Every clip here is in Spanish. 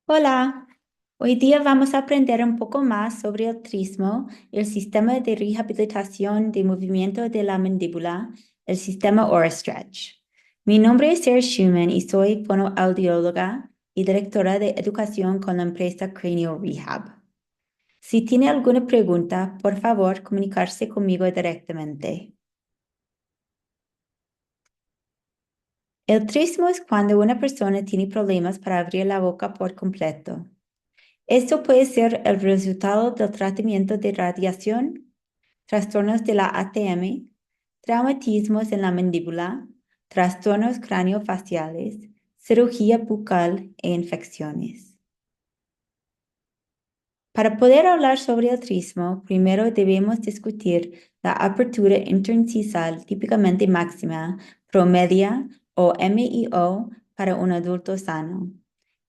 Hola, hoy día vamos a aprender un poco más sobre el trismo, el sistema de rehabilitación de movimiento de la mandíbula, el sistema OraStretch. Mi nombre es Sarah Schumann y soy fonoaudióloga y directora de educación con la empresa Cranial Rehab. Si tiene alguna pregunta, por favor, comunicarse conmigo directamente. El trismo es cuando una persona tiene problemas para abrir la boca por completo. Esto puede ser el resultado del tratamiento de radiación, trastornos de la ATM, traumatismos en la mandíbula, trastornos craniofaciales, cirugía bucal e infecciones. Para poder hablar sobre el trismo, primero debemos discutir la apertura interincisal típicamente máxima, promedia o MIO para un adulto sano.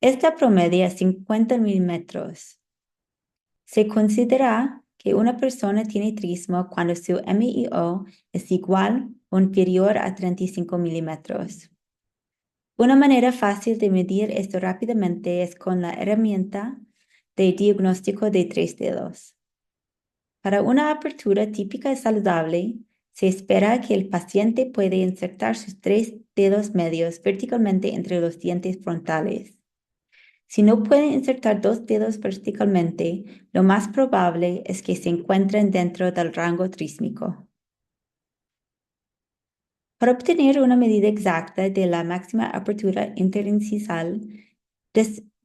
Esta promedia es 50 milímetros. Se considera que una persona tiene trismo cuando su MIO es igual o inferior a 35 milímetros. Una manera fácil de medir esto rápidamente es con la herramienta de diagnóstico de 3 dedos. Para una apertura típica y saludable, se espera que el paciente puede insertar sus 3 dedos medios verticalmente entre los dientes frontales. Si no pueden insertar 2 dedos verticalmente, lo más probable es que se encuentren dentro del rango trísmico. Para obtener una medida exacta de la máxima apertura interincisal,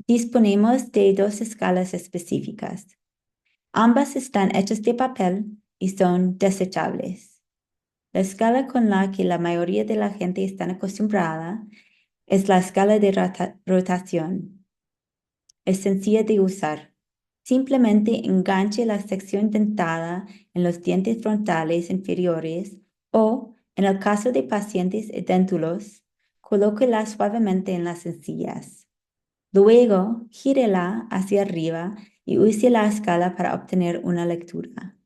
disponemos de 2 escalas específicas. Ambas están hechas de papel y son desechables. La escala con la que la mayoría de la gente está acostumbrada es la escala de rotación. Es sencilla de usar. Simplemente enganche la sección dentada en los dientes frontales inferiores o, en el caso de pacientes edéntulos, colóquela suavemente en las encías. Luego, gírela hacia arriba y use la escala para obtener una lectura.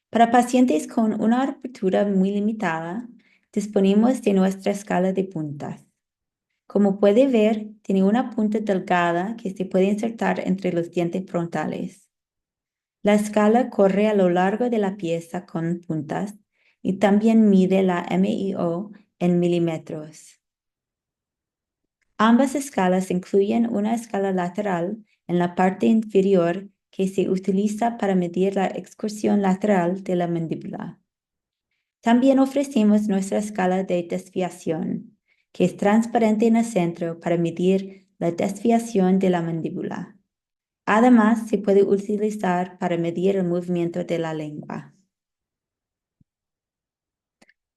Para pacientes con una apertura muy limitada, disponemos de nuestra escala de puntas. Como puede ver, tiene una punta delgada que se puede insertar entre los dientes frontales. La escala corre a lo largo de la pieza con puntas y también mide la MIO en milímetros. Ambas escalas incluyen una escala lateral en la parte inferior que se utiliza para medir la excursión lateral de la mandíbula. También ofrecemos nuestra escala de desviación, que es transparente en el centro para medir la desviación de la mandíbula. Además, se puede utilizar para medir el movimiento de la lengua.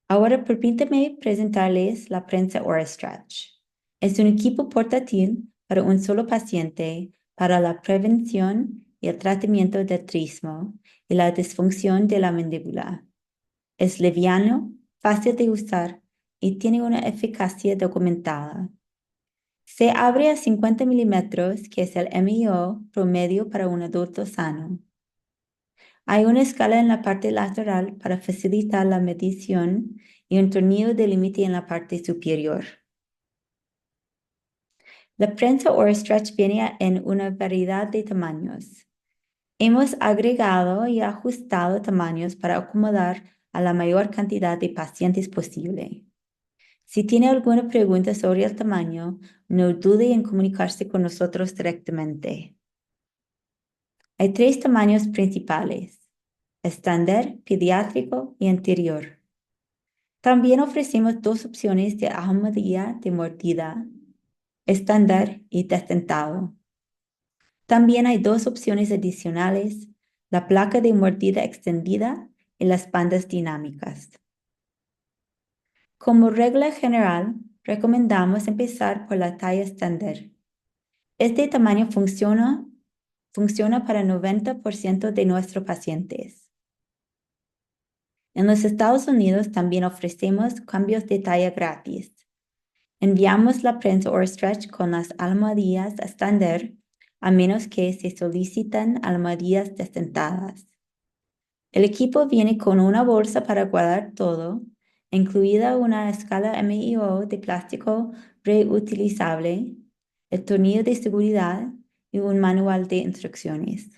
Ahora permítame presentarles la prensa OraStretch. Es un equipo portátil para un solo paciente para la prevención y el tratamiento del trismo y la disfunción de la mandíbula. Es liviano, fácil de usar y tiene una eficacia documentada. Se abre a 50 milímetros, que es el MIO promedio para un adulto sano. Hay una escala en la parte lateral para facilitar la medición y un tornillo de límite en la parte superior. La prensa OraStretch viene en una variedad de tamaños. Hemos agregado y ajustado tamaños para acomodar a la mayor cantidad de pacientes posible. Si tiene alguna pregunta sobre el tamaño, no dude en comunicarse con nosotros directamente. Hay 3 tamaños principales: estándar, pediátrico y anterior. También ofrecemos 2 opciones de almohadilla de mordida, estándar y desdentado. También hay 2 opciones adicionales: la placa de mordida extendida y las bandas dinámicas. Como regla general, recomendamos empezar por la talla estándar. Este tamaño funciona para 90% de nuestros pacientes. En los Estados Unidos también ofrecemos cambios de talla gratis. Enviamos la prensa OraStretch con las almohadillas estándar, a menos que se solicitan almohadillas desdentadas. El equipo viene con una bolsa para guardar todo, incluida una escala MIO de plástico reutilizable, el tornillo de seguridad y un manual de instrucciones.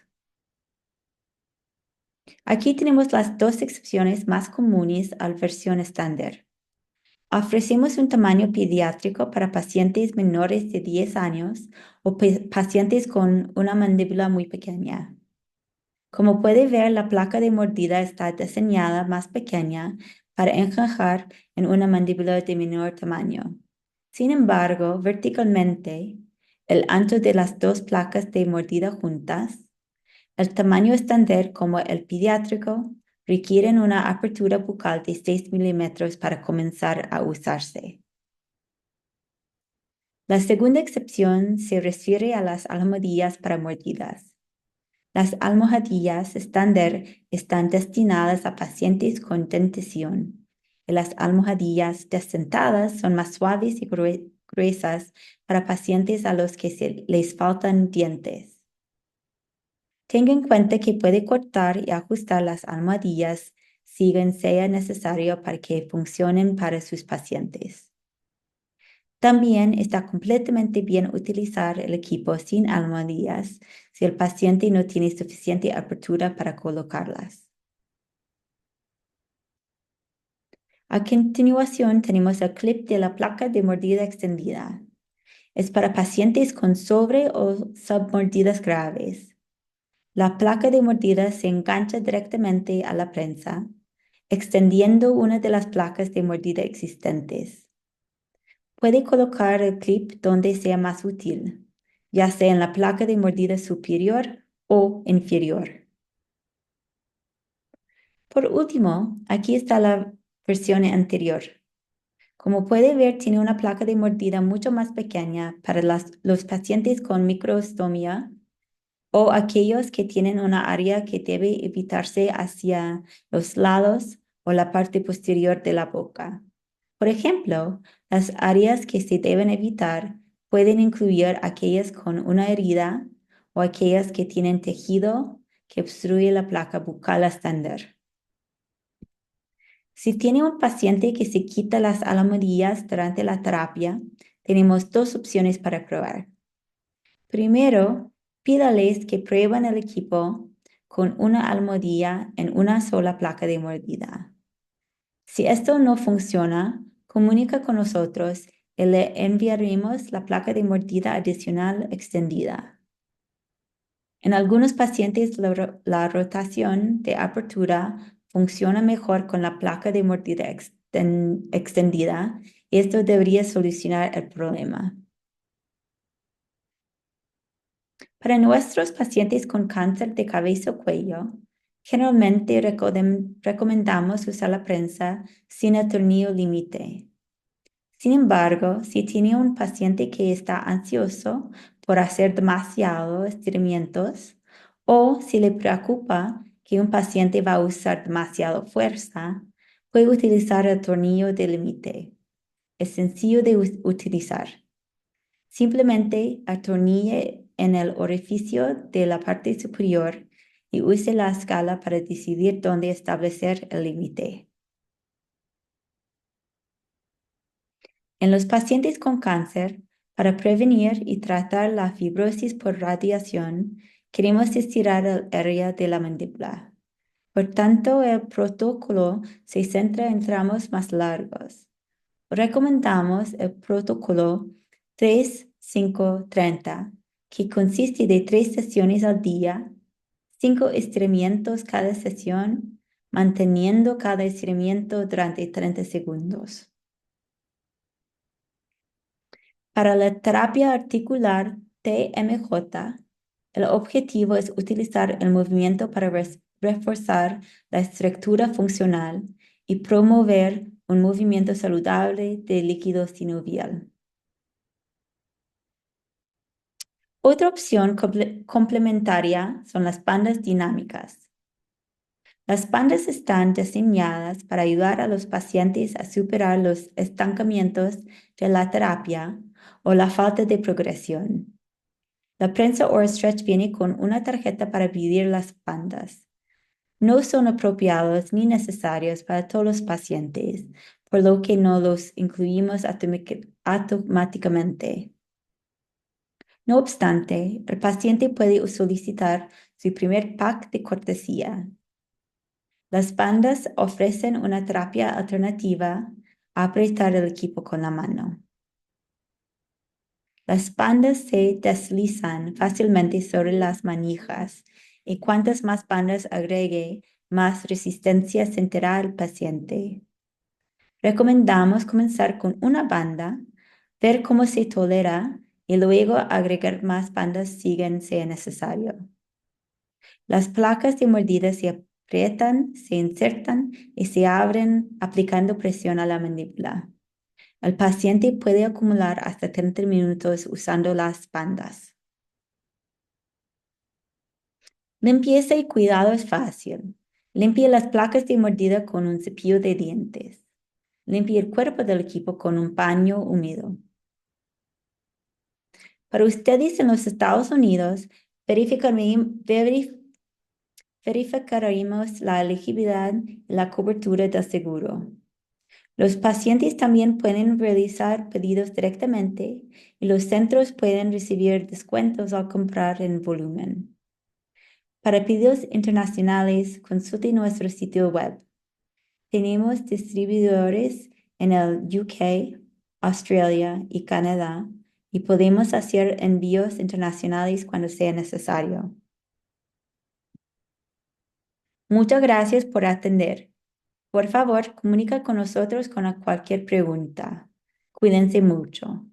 Aquí tenemos las dos excepciones más comunes a la versión estándar. Ofrecemos un tamaño pediátrico para pacientes menores de 10 años o pacientes con una mandíbula muy pequeña. Como puede ver, la placa de mordida está diseñada más pequeña para encajar en una mandíbula de menor tamaño. Sin embargo, verticalmente, el ancho de las dos placas de mordida juntas, el tamaño estándar como el pediátrico, requieren una apertura bucal de 6 milímetros para comenzar a usarse. La segunda excepción se refiere a las almohadillas para mordidas. Las almohadillas estándar están destinadas a pacientes con dentición, y las almohadillas desdentadas son más suaves y gruesas para pacientes a los que les faltan dientes. Tenga en cuenta que puede cortar y ajustar las almohadillas según sea necesario para que funcionen para sus pacientes. También está completamente bien utilizar el equipo sin almohadillas si el paciente no tiene suficiente apertura para colocarlas. A continuación tenemos el clip de la placa de mordida extendida. Es para pacientes con sobre o submordidas graves. La placa de mordida se engancha directamente a la prensa, extendiendo una de las placas de mordida existentes. Puede colocar el clip donde sea más útil, ya sea en la placa de mordida superior o inferior. Por último, aquí está la versión anterior. Como puede ver, tiene una placa de mordida mucho más pequeña para los pacientes con microstomía o aquellos que tienen una área que debe evitarse hacia los lados o la parte posterior de la boca. Por ejemplo, las áreas que se deben evitar pueden incluir aquellas con una herida o aquellas que tienen tejido que obstruye la placa bucal estándar. Si tiene un paciente que se quita las almohadillas durante la terapia, tenemos dos opciones para probar. Primero, pídales que prueben el equipo con una almohadilla en una sola placa de mordida. Si esto no funciona, comunica con nosotros y le enviaremos la placa de mordida adicional extendida. En algunos pacientes, la rotación de apertura funciona mejor con la placa de mordida extendida y esto debería solucionar el problema. Para nuestros pacientes con cáncer de cabeza o cuello, generalmente recomendamos usar la prensa sin el tornillo límite. Sin embargo, si tiene un paciente que está ansioso por hacer demasiados estiramientos o si le preocupa que un paciente va a usar demasiada fuerza, puede utilizar el tornillo de límite. Es sencillo de utilizar. Simplemente atornille en el orificio de la parte superior y use la escala para decidir dónde establecer el límite. En los pacientes con cáncer, para prevenir y tratar la fibrosis por radiación, queremos estirar el área de la mandíbula. Por tanto, el protocolo se centra en tramos más largos. Recomendamos el protocolo 3-5-30, que consiste de 3 sesiones al día, 5 estiramientos cada sesión, manteniendo cada estiramiento durante 30 segundos. Para la terapia articular TMJ, el objetivo es utilizar el movimiento para reforzar la estructura funcional y promover un movimiento saludable del líquido sinovial. Otra opción complementaria son las bandas dinámicas. Las bandas están diseñadas para ayudar a los pacientes a superar los estancamientos de la terapia o la falta de progresión. La prensa OrStretch viene con una tarjeta para dividir las bandas. No son apropiados ni necesarios para todos los pacientes, por lo que no los incluimos automáticamente. No obstante, el paciente puede solicitar su primer pack de cortesía. Las bandas ofrecen una terapia alternativa a apretar el equipo con la mano. Las bandas se deslizan fácilmente sobre las manijas y cuantas más bandas agregue, más resistencia sentirá el paciente. Recomendamos comenzar con una banda, ver cómo se tolera y luego agregar más bandas si sea necesario. Las placas de mordida se aprietan, se insertan y se abren aplicando presión a la mandíbula. El paciente puede acumular hasta 30 minutos usando las bandas. Limpieza y cuidado es fácil. Limpie las placas de mordida con un cepillo de dientes. Limpie el cuerpo del equipo con un paño húmedo. Para ustedes en los Estados Unidos, verificaremos la elegibilidad y la cobertura del seguro. Los pacientes también pueden realizar pedidos directamente y los centros pueden recibir descuentos al comprar en volumen. Para pedidos internacionales, consulte nuestro sitio web. Tenemos distribuidores en el UK, Australia y Canadá y podemos hacer envíos internacionales cuando sea necesario. Muchas gracias por atender. Por favor, comunica con nosotros con cualquier pregunta. Cuídense mucho.